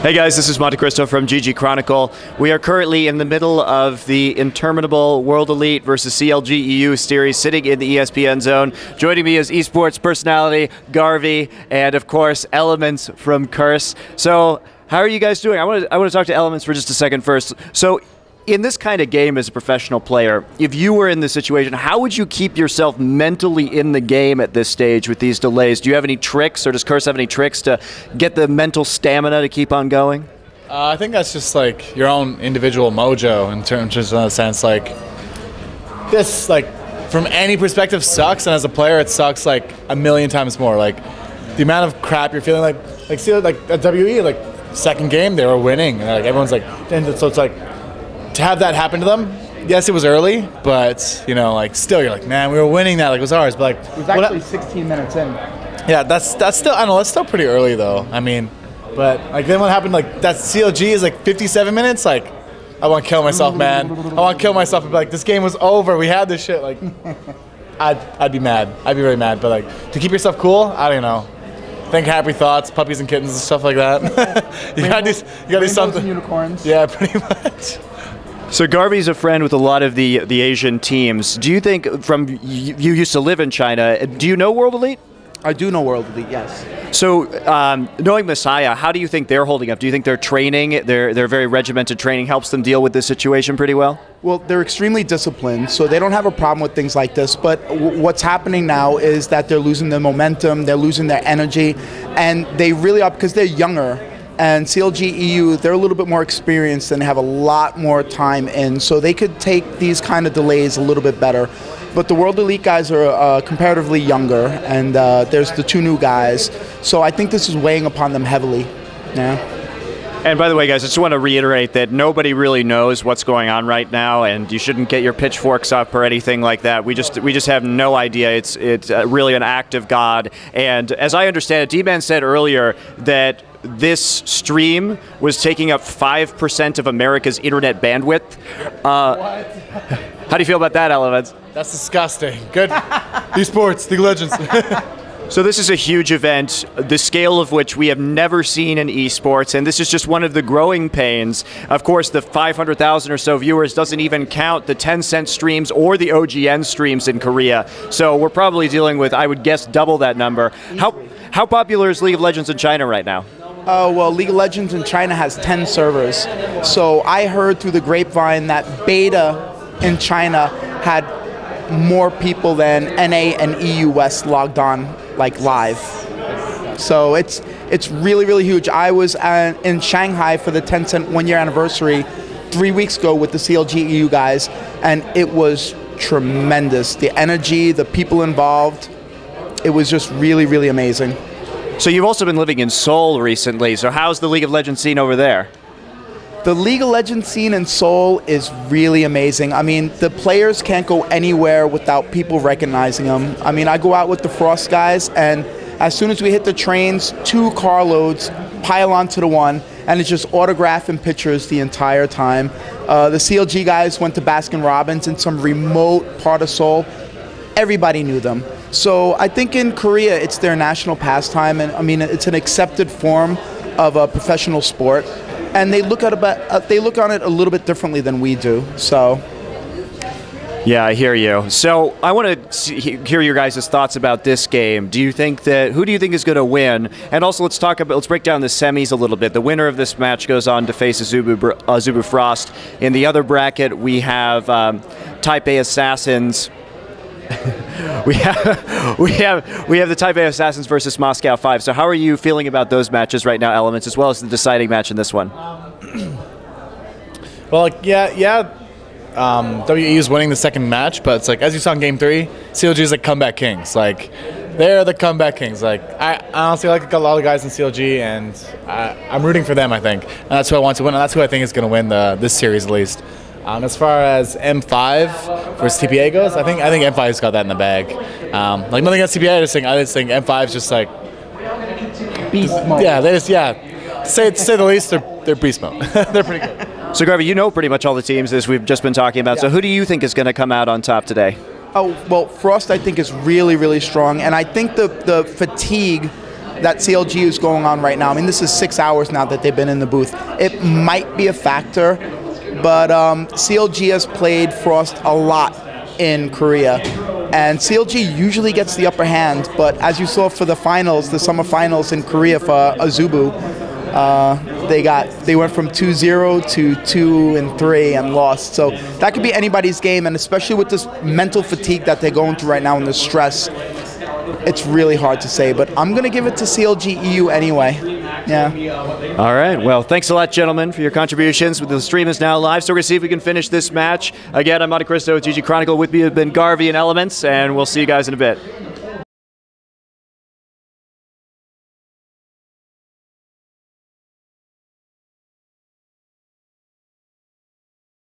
Hey guys, this is MonteCristo from ggChronicle. We are currently in the middle of the interminable World Elite versus CLG.EU series, sitting in the ESPN zone. Joining me is eSports personality Garvey, and of course Elementz from Curse. So, how are you guys doing? I want to talk to Elementz for just a second first. So, in this kind of game as a professional player, if you were in this situation, how would you keep yourself mentally in the game at this stage with these delays? Do you have any tricks, or does Curse have any tricks to get the mental stamina to keep on going? I think that's just like your own individual mojo in terms of a sense. Like this, like from any perspective, sucks, and as a player, it sucks like a million times more. Like the amount of crap you're feeling. Like see, like at WE, like second game they were winning, and like everyone's like, and so it's like. To have that happen to them, yes, it was early, but you know, like still, you're like, man, we were winning that, like it was ours. But like, it was actually 16 minutes in. Yeah, that's still, I don't know, that's still pretty early though. I mean, but like then what happened? Like that CLG is like 57 minutes. Like, I want to kill myself, man. I want to kill myself and be like, this game was over. We had this shit. Like, I'd be mad. I'd be really mad. But like, to keep yourself cool, I don't know. Think happy thoughts, puppies and kittens and stuff like that. you gotta do something. And unicorns. Yeah, pretty much. So Garvey's a friend with a lot of the Asian teams. Do you think, from you used to live in China, do you know World Elite? I do know World Elite, yes. So knowing Messiah, how do you think they're holding up? Do you think their training, their very regimented training, helps them deal with this situation pretty well? Well, they're extremely disciplined, so they don't have a problem with things like this. But what's happening now is that they're losing their momentum, they're losing their energy, and they really are, because they're younger. And CLG.EU, they're a little bit more experienced and have a lot more time in, so they could take these kind of delays a little bit better. But the World Elite guys are comparatively younger, and there's the two new guys, so I think this is weighing upon them heavily. Yeah. And by the way, guys, I just want to reiterate that nobody really knows what's going on right now, and you shouldn't get your pitchforks up or anything like that. We just have no idea. It's really an act of God. And as I understand it, D-Man said earlier that this stream was taking up 5% of America's internet bandwidth. What? How do you feel about that, Elementz? That's disgusting. Good. eSports, League of Legends. So this is a huge event, the scale of which we have never seen in esports, and this is just one of the growing pains. Of course, the 500,000 or so viewers doesn't even count the Tencent streams or the OGN streams in Korea. So we're probably dealing with, I would guess, double that number. How popular is League of Legends in China right now? Well, League of Legends in China has 10 servers. So I heard through the grapevine that beta in China had more people than NA and EU West logged on, like live. So it's really, really huge. I was in Shanghai for the Tencent one-year anniversary 3 weeks ago with the CLG.EU guys, and it was tremendous. The energy, the people involved, it was just really, really amazing. So you've also been living in Seoul recently, so how's the League of Legends scene over there? The League of Legends scene in Seoul is really amazing. I mean, the players can't go anywhere without people recognizing them. I mean, I go out with the Frost guys, and as soon as we hit the trains, 2 carloads pile onto the one, and it's just autographing pictures the entire time. The CLG guys went to Baskin-Robbins in some remote part of Seoul. Everybody knew them. So I think in Korea, it's their national pastime, and I mean, it's an accepted form of a professional sport. And they look at on it a little bit differently than we do. So, yeah, I hear you. So I want to hear your guys' thoughts about this game. Do you think who do you think is going to win? And also, let's break down the semis a little bit. The winner of this match goes on to face Zubu Frost. In the other bracket, we have Type A Assassins. we have the Type A Assassins versus Moscow 5. So how are you feeling about those matches right now, Elementz, as well as the deciding match in this one? Well, like, yeah. WE is winning the second match, but it's like, as you saw in Game 3, CLG is like comeback kings. Like, they're the comeback kings. Like, I honestly like a lot of guys in CLG, and I'm rooting for them, I think. And that's who I want to win, and that's who I think is going to win this series at least. As far as M5 versus TPA goes, I think M5's got that in the bag. Like nothing against TPA, I just think M5's just like beast mode. Yeah, they just to say the least, they're beast mode. They're pretty good. So Garvey, you know pretty much all the teams as we've just been talking about. Yeah. So who do you think is going to come out on top today? Oh well, Frost I think is really, really strong, and I think the fatigue that CLG is going on right now. I mean, this is 6 hours now that they've been in the booth. It might be a factor, but CLG has played Frost a lot in Korea, and CLG usually gets the upper hand, but as you saw for the finals, the summer finals in Korea for Azubu, they went from 2-0 to 2-3 and lost. So that could be anybody's game, and especially with this mental fatigue that they're going through right now and the stress, it's really hard to say, but I'm going to give it to CLG.EU anyway. Yeah. All right. Well, thanks a lot, gentlemen, for your contributions. The stream is now live, so we're going to see if we can finish this match. Again, I'm MonteCristo with ggChronicle. With me have been Garvey and Elementz, and we'll see you guys in a bit.